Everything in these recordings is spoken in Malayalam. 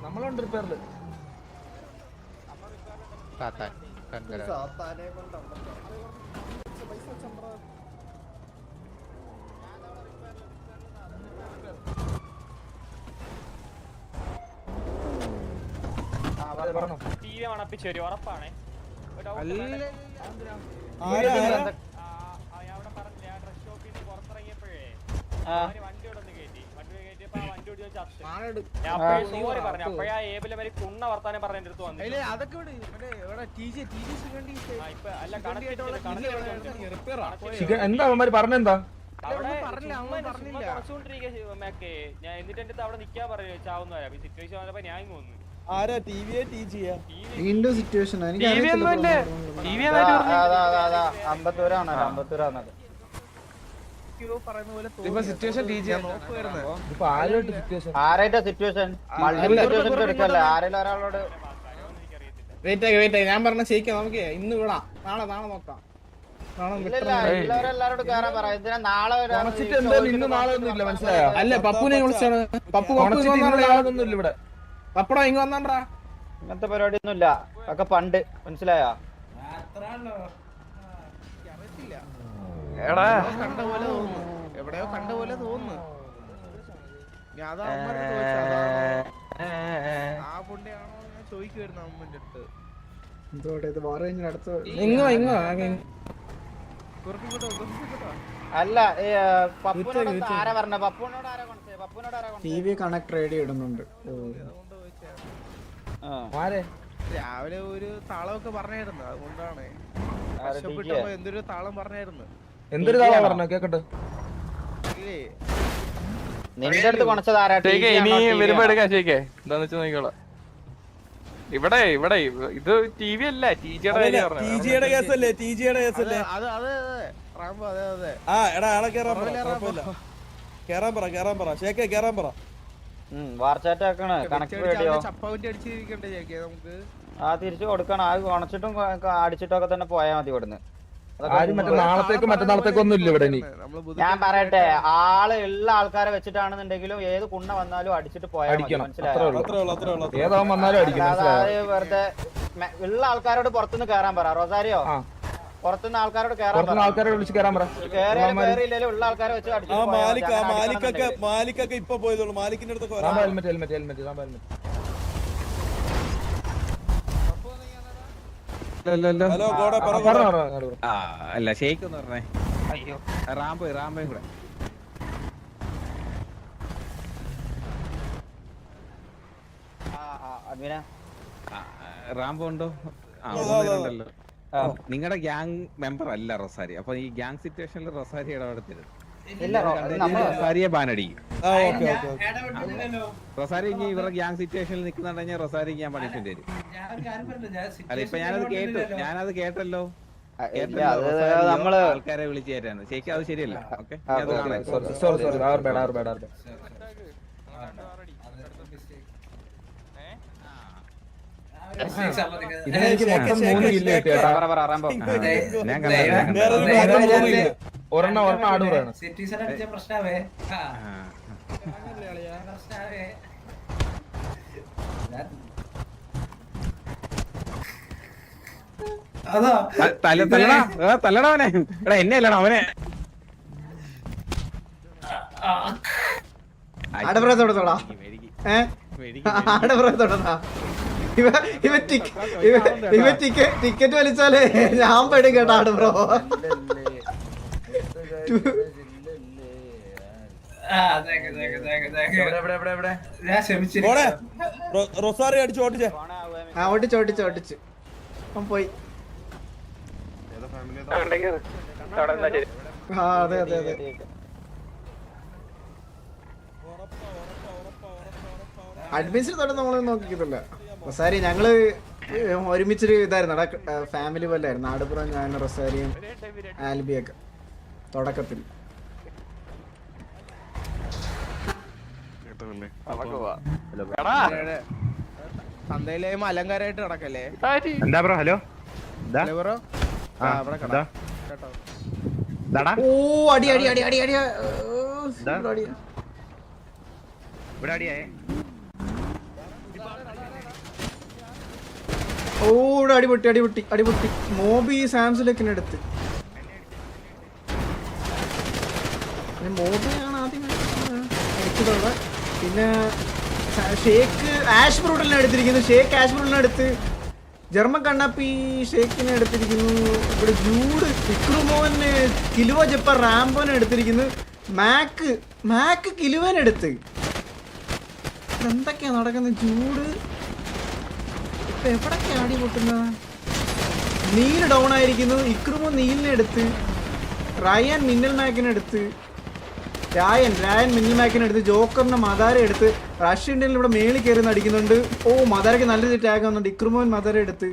നമ്മളുണ്ട് റിപ്പയറില്. ഉറപ്പാണേ വണ്ടി പറഞ്ഞു അപ്പഴാ ഏബിലെ വരെ കുണ്ണ വർത്താനം പറഞ്ഞ അടുത്ത് വന്നു. എന്താ അവന്മാര് പറഞ്ഞെന്താ? ഞാൻ എന്നിട്ട് എന്റെ അവിടെ നിക്കാൻ പറഞ്ഞു ചാവുന്നവരാ സിറ്റുവേഷൻ വന്നപ്പോ ഞാൻ ഇങ്ങ് വന്നു. ഞാൻ പറഞ്ഞ ശരിക്കും നമുക്ക് ഇന്ന് വിടാം, നാളെ നോക്കാം. അല്ല പപ്പുനെ വിളിച്ചാണ്. പപ്പടോ ഇങ്ങ് വന്നാണ്ടാ. ഇങ്ങനത്തെ പരിപാടി ഒന്നുമില്ല, ഒക്കെ പണ്ട് മനസ്സിലായോ? എവിടെയോ കണ്ട പോലെ തോന്നുന്നു. ആ പുണ്യാണോ ഞാൻ ചോദിക്കുവായിരുന്നു അമ്മന്റെ അടുത്ത്. അല്ല പപ്പുനോട് ആരാ പറഞ്ഞ? പപ്പുനോട് ആരാ കൊണ്ടേ? പപ്പുനോട് ആരാ കൊണ്ടേ? ടിവി കണക്ട് റേഡിയോ ഇടുന്നുണ്ട്. രാവിലെ ഒരു താളമൊക്കെ പറഞ്ഞായിരുന്നു, അതുകൊണ്ടാണ്. എന്തൊരു താളം പറഞ്ഞായിരുന്നു. എന്തൊരു താളാ പറഞ്ഞ കേക്കട്ടെ. നിന്റെ അടുത്ത് കൊണച്ചതാരാ? ഇനി വരുമ്പോ എടുക്കാൻ ശരിക്കേ എന്താന്ന് വെച്ചാൽ നോക്കിക്കോളാം. ഇവിടെ ഇത് ടി വി അല്ല, ടിജിയുടെ കേസല്ലേ? ടിജിയുടെ കേസല്ലേ? ആ എടാ ആളെ കേറാൻ പറ ശേഖേ കേറാൻ പറ. വാർച്ചാറ്റ് ആക്കണേ കണക്ട് റേഡിയോ ആ തിരിച്ചു കൊടുക്കണം. ആ കൊണച്ചിട്ടും അടിച്ചിട്ടും ഒക്കെ തന്നെ പോയാൽ മതി ഇവിടുന്ന്. നാളത്തേക്ക് മറ്റന്നാളത്തേക്ക് ഒന്നും ഇല്ല ഇവിടെ. ഞാൻ പറയട്ടെ, ആള് ഉള്ള ആൾക്കാരെ വെച്ചിട്ടാണെന്നുണ്ടെങ്കിലും ഏത് കുണ്ണ വന്നാലും അടിച്ചിട്ട് പോയാൽ അതായത് വെറുതെ ഉള്ള ആൾക്കാരോട് പുറത്തുനിന്ന് കേറാൻ പറ. റൊസാരിയോ പുറത്തുനിന്ന് ആൾക്കാരോട് ആൾക്കാരെ വിളിച്ച് കയറാൻ പറ. കേറിയില്ലല്ലോ ഉള്ള ആൾക്കാരെ വെച്ച് മാലിക്കൊക്കെ ഇപ്പൊ പോയതുള്ളൂ. മാലിക്കിന്റെ അടുത്തൊക്കെ അല്ല ഷെയ്ക്ക് എന്ന് പറഞ്ഞേ. റാമ്പയും കൂടെ റാമ്പോ ഉണ്ടോ? ഉണ്ടല്ലോ. നിങ്ങളുടെ ഗ്യാങ് മെമ്പർ അല്ല റൊസാരി. അപ്പൊ ഈ ഗ്യാങ് സിറ്റുവേഷനിൽ റൊസാരി ഇടപെടരുത്. റൊസാരിയെ ബാനടിക്കും. റൊസാരി ഇനി ഇവരുടെ ഗ്യാങ് സിറ്റുവേഷനിൽ നിൽക്കുന്നുണ്ടെങ്കിൽ റൊസാരിക്ക് ഞാൻ പണിഷ്മെന്റ് തരും. അല്ല ഇപ്പൊ ഞാനത് കേട്ടല്ലോ. ആൾക്കാരെ വിളിച്ചു കയറ്റാണ്. ശരിക്കും അത് ശരിയല്ല. ഓക്കെ ഒരെണ്ണം ആടൂറാണ്. തല്ലടവനെ. എടാ എന്നെ അല്ലടാ അവനെ. ആടപ്രായത്തോടത്തോടാ ഇവ ടിക്കറ്റ് വലിച്ചാലേ ഞാൻ പെടും കേട്ടോ. ആട് ബ്രോ റൊസാരി അടിച്ചു ഓടിച്ചേ. ഓടിച്ചു പോയി. അതെ അഡ്മിഷന് തൊട്ട് നമ്മളൊന്നും നോക്കിക്കില്ല. റൊസാരി ഞങ്ങള് ഒരുമിച്ചൊരു ഇതായിരുന്നു, ഫാമിലി പോലെ ആയിരുന്നു. ആടുപുറം ഞാൻ റൊസാരിയും ആൽബിയൊക്കെ തുടക്കത്തിൽ. ചന്തയിലേയും അലങ്കാരായിട്ട് നടക്കല്ലേ? എന്താ ബ്രോ? ഹലോ ബ്രോ ഓ അടി ഇവിടെ അടിയായേ. ഓ ഇവിടെ അടിപൊട്ടി മോബി സാംസിലേക്കിന് എടുത്ത് മോബിയാണ് ആദ്യം എടുത്തതവിടെ. പിന്നെ ഷേക്ക് ആഷ് ബ്രൂട്ടലിനെ എടുത്തിരിക്കുന്നു. ഷേക്ക് ആഷ് ബ്രൂട്ടലിനെ എടുത്ത് ജർമ്മൻ കണ്ണാപ്പി ഷേക്കിനെ എടുത്തിരിക്കുന്നു. ഇവിടെ ജൂഡ് ഇക്രുമോന് കിലുവ ജപ്പ റാംബോനെ എടുത്തിരിക്കുന്നു. മാക്ക് കിലുവനെടുത്ത്. എന്തൊക്കെയാ നടക്കുന്നത്? ജൂഡ് ഇപ്പൊ എവിടൊക്കെയാ അടി പൊട്ടുന്നത്? നീല് ഡൗൺ ആയിരിക്കുന്നു. ഇക്രുമോ നീലിനെ എടുത്ത്. റയൻ മിന്നൽ മാക്കിനെ എടുത്ത്. രായൻ മിന്നൽ മാക്കിനെ എടുത്ത്. ജോക്കറിനെ മദാര എടുത്ത്. റഷ്യൻ ടീമിൽ ഇവിടെ മേളിൽ കയറി അടിക്കുന്നുണ്ട്. ഓ മദാരയ്ക്ക് നല്ല രീതിയിൽ ടാഗ് വന്നുണ്ട്. ഇക്രുമോൻ മദാര എടുത്ത്.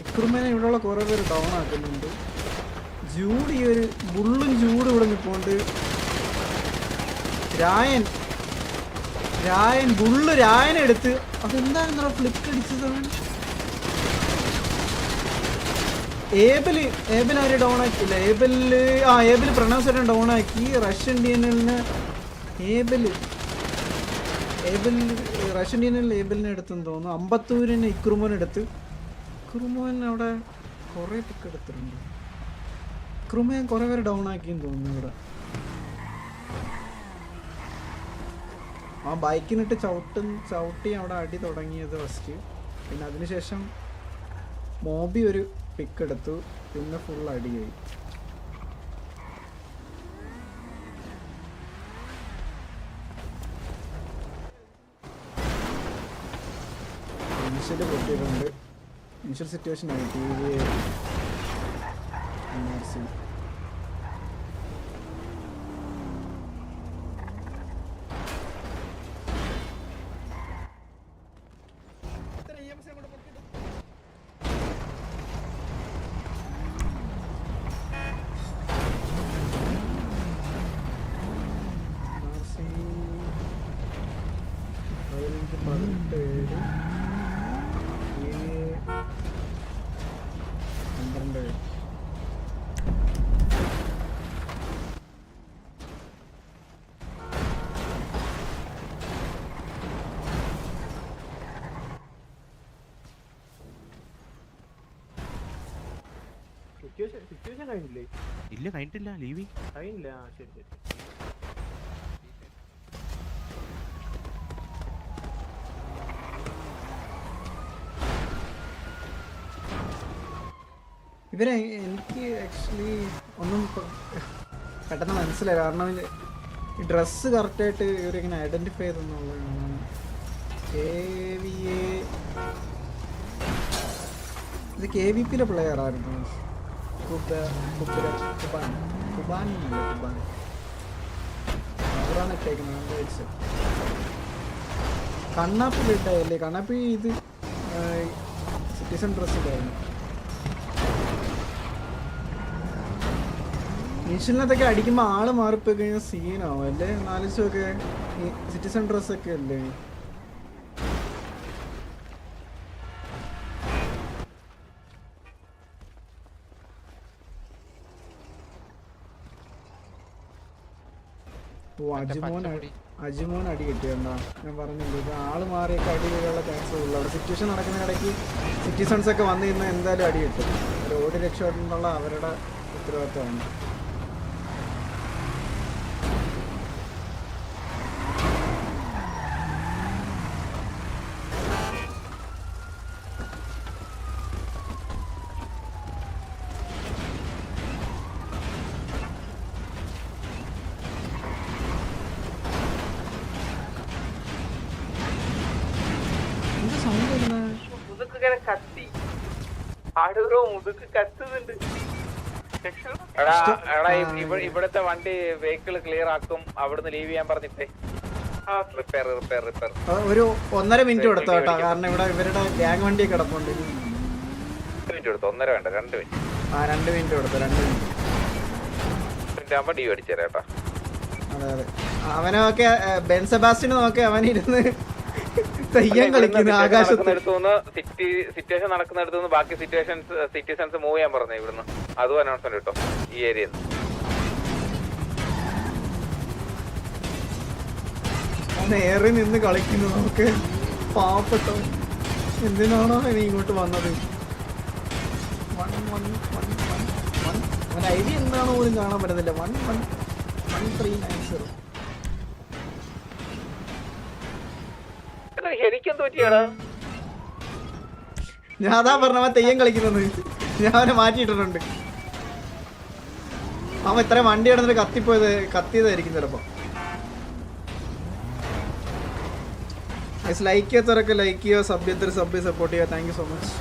ഇക്രുമോനെ ഇവിടെയുള്ള കുറേ പേര് ഡൗൺ ആക്കുന്നുണ്ട്. ജൂഡ് ഈ ഒരു ബുള്ളും ജൂഡ് ഇവിടെ നിൽപ്പുണ്ട്. രായൻ എടുത്ത്. അതെന്താണെന്നോ ഫ്ലിക്ക് അടിച്ചതാണ്. ഏബിൽ ആരും ഡൗൺ ആക്കിയില്ല. ഏബിൽ പ്രണവ് ഡൗൺ ആക്കി. റഷ്യൻ ടീമിന് ഏബിലിനെ എടുത്തെന്ന് തോന്നുന്നു. അമ്പത്തൂരിന് ഇക്രുമോൻ എടുത്ത്. ഇക്രുമോൻ അവിടെ കുറേ പിക്ക് എടുത്തിട്ടുണ്ട്. ഇക്രുമോൻ കുറേ പേര് ഡൗൺ ആക്കിയെന്ന് തോന്നുന്നു. ഇവിടെ ആ ബൈക്കിനിട്ട് ചവിട്ടി അവിടെ അടി തുടങ്ങിയത് ഫസ്റ്റ്. പിന്നെ അതിനുശേഷം മോബി ഒരു പിക്ക് എടുത്തു. പിന്നെ ഫുൾ അടിയായി. ഇനിഷ്യല് പൊട്ടിയിട്ടുണ്ട്. ഇനിഷ്യൽ സിറ്റുവേഷൻ ആയി TVA NRC. ഇല്ല കഴിഞ്ഞിട്ടില്ല. ലീവിങ് കഴിഞ്ഞില്ല. ശരി. ഇവരെ എനിക്ക് ആക്ച്വലി ഒന്നും പെട്ടെന്ന് മനസ്സിലായി. കാരണം ഈ ഡ്രസ്സ് കറക്റ്റായിട്ട് ഇവരിങ്ങനെ ഐഡൻറ്റിഫൈ ചെയ്തെന്നുള്ളതാണ്. ഇത് KVPയിലെ പ്ലെയർ ആയിരുന്നു. അവരാണ് ഇട്ടേക്കുന്നത്. കണ്ണാപ്പി ഇട്ടല്ലേ? കണ്ണാപ്പി ഇത് സിറ്റിസൺ ഡ്രസ് ഇട്ടായിരുന്നു. ഇൻഷുലിനകത്തൊക്കെ അടിക്കുമ്പോൾ ആള് മാറിപ്പോയി കഴിഞ്ഞാൽ സീനാവും അല്ലേ? 4 ദിവസമൊക്കെ ഈ സിറ്റിസൺ ഡ്രസ്സൊക്കെ അല്ലേ? ഓ അജിമോൻ അടി കിട്ടിയണ്ട. ഞാൻ പറഞ്ഞില്ല, ഇത് ആള് മാറിയൊക്കെ അടി വീഴാനുള്ള ചാൻസ് ഉള്ളു. അവിടെ സിറ്റുവേഷൻ നടക്കുന്നതിനിടയ്ക്ക് സിറ്റിസൺസ് ഒക്കെ വന്നു കഴിഞ്ഞാൽ എന്തായാലും അടി കിട്ടും. ഓടി രക്ഷപ്പെട്ടുള്ള അവരുടെ ഉത്തരവാദിത്തമാണ്. ഇവിടുത്തെ വണ്ടി വെഹിക്കിൾ ക്ലിയർ ആക്കും. അവിടുന്ന് ലീവ് ചെയ്യാൻ പറഞ്ഞിട്ടേ റിപ്പയർ ഒരു 1.5 മിനിറ്റ് കൊടുത്തു കേട്ടോ. കാരണം ഇവിടെ ഇവരുടെ ഗ്യാങ് വണ്ടി കിടപ്പുണ്ട്. 2 മിനിറ്റ് കൊടുത്തു. 1.5 വേണ്ട, 2 മിനിറ്റ്. 2 മിനിറ്റ് കൊടുത്തു. 2 മിനിറ്റ് ആകുമ്പോ ഡീവ് അടിച്ചേരാ. അതെ. അവനൊക്കെ ബെൻ സെബാസ്റ്റ്യൻ നോക്കി അവനിരുന്ന് തെയ്യം കളിക്കുന്നു ആകാശത്ത്. സിറ്റുവേഷൻ നടക്കുന്നിടത്തുനിന്ന് ബാക്കി സിറ്റിസൺസ് മൂവ് ചെയ്യാൻ പറഞ്ഞു ഇവിടുന്ന്. അതും അനൗൺസ്മെന്റ് കിട്ടോ ഈ ഏരിയയിൽ. നേരെ നിന്ന് കളിക്കുന്നു നമുക്ക് പാവപ്പെട്ടോ. എന്തിനാണോ ഇനി ഇങ്ങോട്ട് വന്നത്? ഐഡി എന്താണോ പോലും കാണാൻ പറ്റുന്നില്ല. 11390. ഞാൻ അതാ പറഞ്ഞ അവൻ തെയ്യം കളിക്കുന്നത്. ഞാൻ അവനെ മാറ്റിയിട്ടിട്ടുണ്ട്. അവൻ ഇത്രയും വണ്ടി കിടന്നിട്ട് കത്തിയതായിരിക്കും ചിലപ്പോ. ലൈക്ക് ചെയ്യാത്തവരൊക്കെ ലൈക്ക് ചെയ്യുക, സബ് സപ്പോർട്ട് ചെയ്യുക. Thank you so much.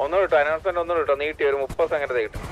ഒന്നും കിട്ടും, അനൗൺസ്മെന്റ് ഒന്നും കിട്ടും, നീട്ടി ഒരു 30 സെക്കൻഡ് കിട്ടും.